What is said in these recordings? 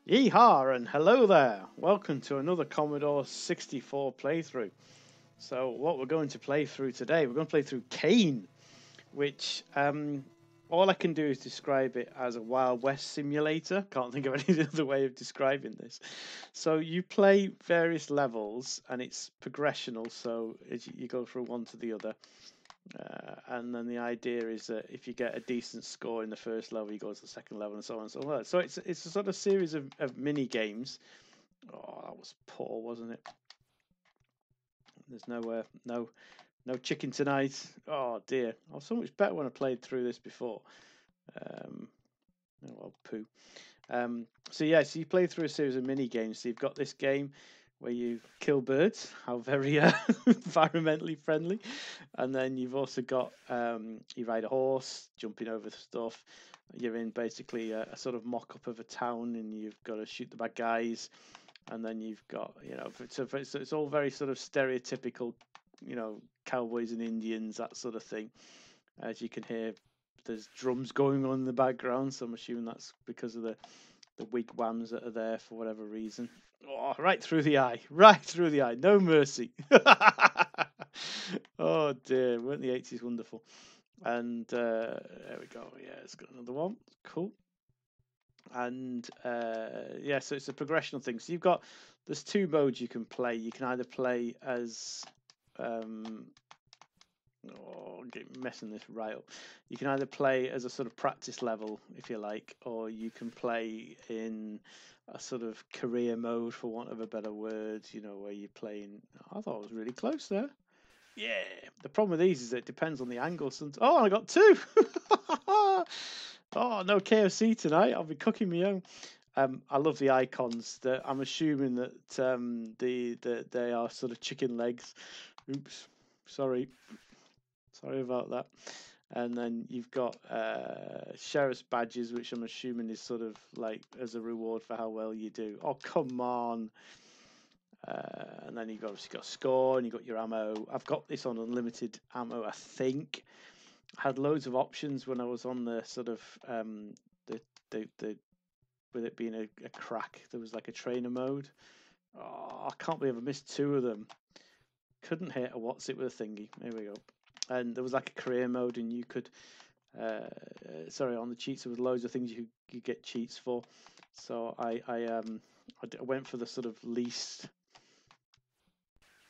Yeehaw and hello there! Welcome to another Commodore 64 playthrough. So what we're going to play through today, we're going to play through Kane, which all I can do is describe it as a Wild West simulator. Can't think of any other way of describing this. So you play various levels and it's progressional, so as you go from one to the other. And then the idea is that if you get a decent score in the first level, you go to the second level, and so on and so on. So it's a sort of series of mini games. Oh, that was poor, wasn't it? There's no chicken tonight. Oh dear, I was so much better when I played through this before. Oh well, poo. So you play through a series of mini games. So you've got this game where you kill birds, how very environmentally friendly, and then you've also got you ride a horse, jumping over stuff. You're in basically a sort of mock-up of a town, and you've got to shoot the bad guys, and then you've got so it's all very sort of stereotypical, cowboys and Indians, that sort of thing. As you can hear, there's drums going on in the background, so I'm assuming that's because of the wigwams that are there for whatever reason. Oh, right through the eye, right through the eye, no mercy. Oh dear, weren't the 80s wonderful? And there we go. Yeah, it's got another one. Cool. And so it's a progressional thing. So there's two modes you can play. You can either play as messing this right up. You can either play as a sort of practice level, if you like, or you can play in a sort of career mode, for want of a better word, where you're playing. I thought I was really close there. Yeah. The problem with these is that it depends on the angle. Oh, I got two. Oh, no KFC tonight. I'll be cooking my own. I love the icons. I'm assuming that they are sort of chicken legs. Oops, sorry about that. And then you've got sheriff's badges, which I'm assuming is sort of like as a reward for how well you do. Oh, come on. And then you've obviously got score and you've got your ammo. I've got this on unlimited ammo, I think. I had loads of options when I was on the sort of the with it being a crack. There was like a trainer mode. Oh, I can't believe I missed two of them. Couldn't hit a what's it with a thingy. There we go. And there was like a career mode, and you could on the cheats there was loads of things you could get cheats for. So I went for the sort of least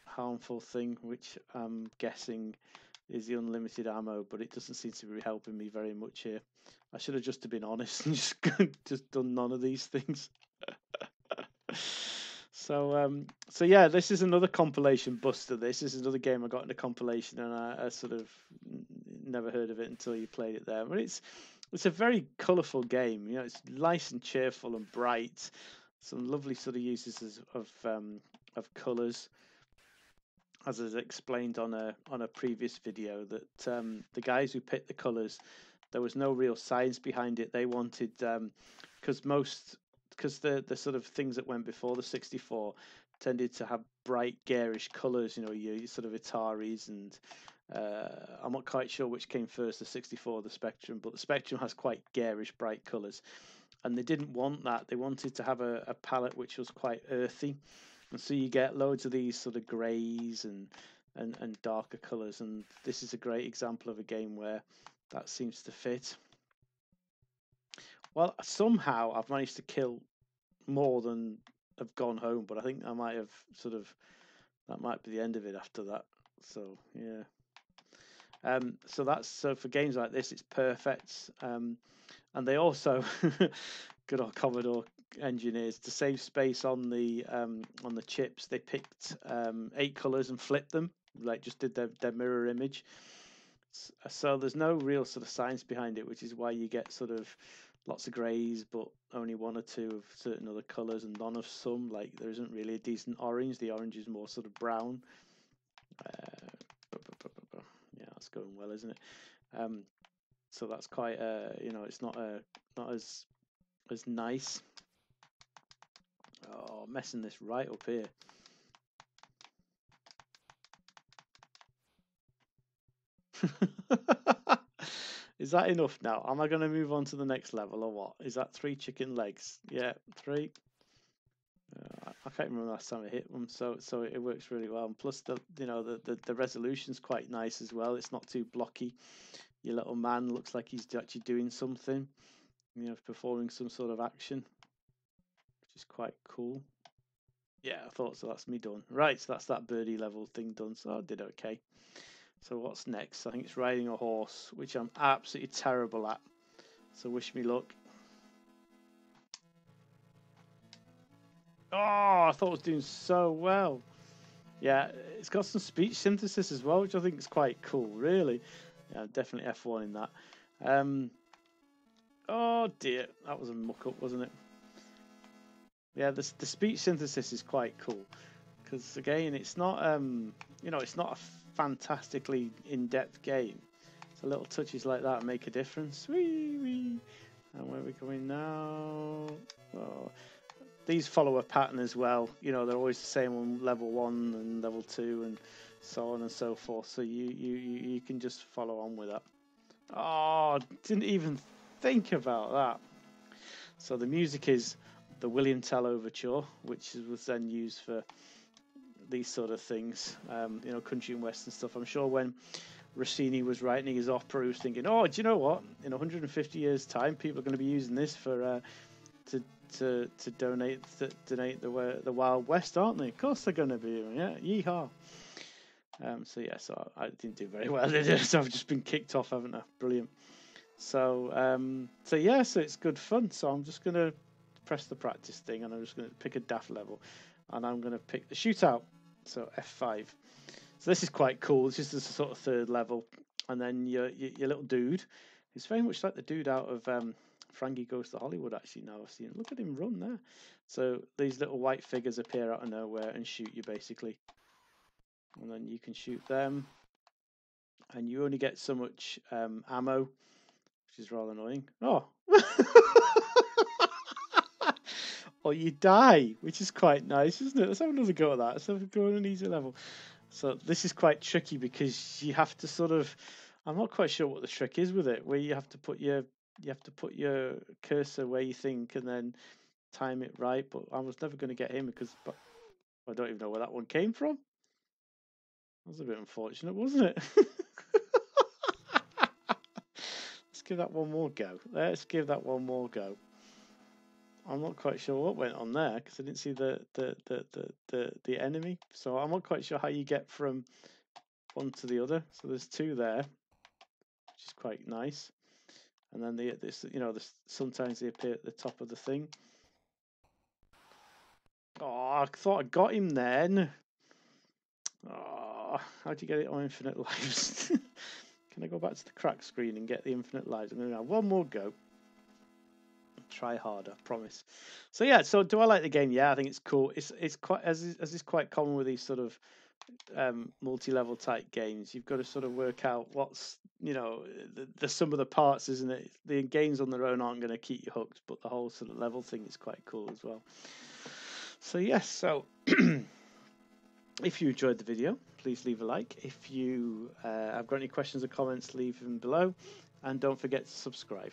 harmful thing, which I'm guessing is the unlimited ammo, but it doesn't seem to be helping me very much here. I should have just been honest and just done none of these things. So yeah, this is another compilation buster. This is another game I got in a compilation, and I sort of never heard of it until you played it there. But it's a very colourful game. It's nice and cheerful and bright. Some lovely sort of uses of colours, as I explained on a previous video. That the guys who picked the colours, there was no real science behind it. They wanted because the sort of things that went before the 64 tended to have bright garish colors, your sort of Ataris, and I'm not quite sure which came first, the 64 or the Spectrum, but the Spectrum has quite garish bright colors, and they didn't want that. They wanted to have a palette which was quite earthy, and so you get loads of these sort of grays and darker colors, and this is a great example of a game where that seems to fit. Well, somehow I've managed to kill more than have gone home, but I think I might have that might be the end of it after that. So yeah. So for games like this, it's perfect. And they also, good old Commodore engineers, to save space on the chips, they picked 8 colors and flipped them, like just did their mirror image. So there's no real sort of science behind it, which is why you get sort of lots of greys, but only 1 or 2 of certain other colours, and none of some. Like there isn't really a decent orange. The orange is more sort of brown. Yeah, that's going well, isn't it? So that's quite it's not as nice. Oh, messing this right up here. Is that enough now? Am I going to move on to the next level or what? Is that 3 chicken legs? Yeah, 3. I can't remember last time I hit one, so it works really well. And plus, the resolution's quite nice as well. It's not too blocky. Your little man looks like he's actually doing something, performing some sort of action, which is quite cool. Yeah, I thought so. That's me done. Right, so that's that birdie level thing done. So I did okay. So what's next? I think it's riding a horse, which I'm absolutely terrible at. So wish me luck. Oh, I thought it was doing so well. Yeah, it's got some speech synthesis as well, which I think is quite cool, really. Yeah, definitely F1 in that. Oh dear, that was a muck up, wasn't it? Yeah, the speech synthesis is quite cool because again, it's not it's not a fantastically in-depth game. So little touches like that make a difference. Wee wee. And where are we going now? Oh, these follow a pattern as well. They're always the same on level 1 and level 2 and so on and so forth. So you can just follow on with that. Oh, didn't even think about that. So the music is the William Tell Overture, which was then used for these sort of things, country and western stuff. I'm sure when Rossini was writing his opera, he was thinking, "Oh, do you know what? In 150 years' time, people are going to be using this for to donate the Wild West, aren't they? Of course they're going to be. Yeah, yeehaw." So I didn't do very well, did I? So I've just been kicked off, haven't I? Brilliant. So it's good fun. So I'm just going to press the practice thing, and I'm just going to pick a daft level, and I'm going to pick the shootout. So F5. So this is quite cool. This is the sort of 3rd level, and then your little dude. It's very much like the dude out of Frankie Goes to Hollywood. Actually, now I've seen it. Look at him run there. So these little white figures appear out of nowhere and shoot you basically, and then you can shoot them, and you only get so much ammo, which is rather annoying. Oh. Or you die, which is quite nice, isn't it? Let's have another go at that. Let's have a go on an easy level. So this is quite tricky because you have to sort of, I'm not quite sure what the trick is with it, where you have to put your cursor where you think and then time it right. But I was never going to get him because I don't even know where that one came from. That was a bit unfortunate, wasn't it? Let's give that one more go. I'm not quite sure what went on there because I didn't see the enemy. So I'm not quite sure how you get from one to the other. So there's 2 there, which is quite nice. And then sometimes they appear at the top of the thing. Oh, I thought I got him then. Oh, how'd you get it on infinite lives? Can I go back to the crack screen and get the infinite lives? I'm going to have one more go. Try harder, promise. So yeah, so do I like the game? Yeah, I think it's cool. It's quite as is quite common with these sort of multi-level type games. You've got to sort of work out what's the sum of the parts, isn't it? The games on their own aren't going to keep you hooked, but the whole sort of level thing is quite cool as well. So yes, so if you enjoyed the video, please leave a like. If you have got any questions or comments, leave them below, and don't forget to subscribe.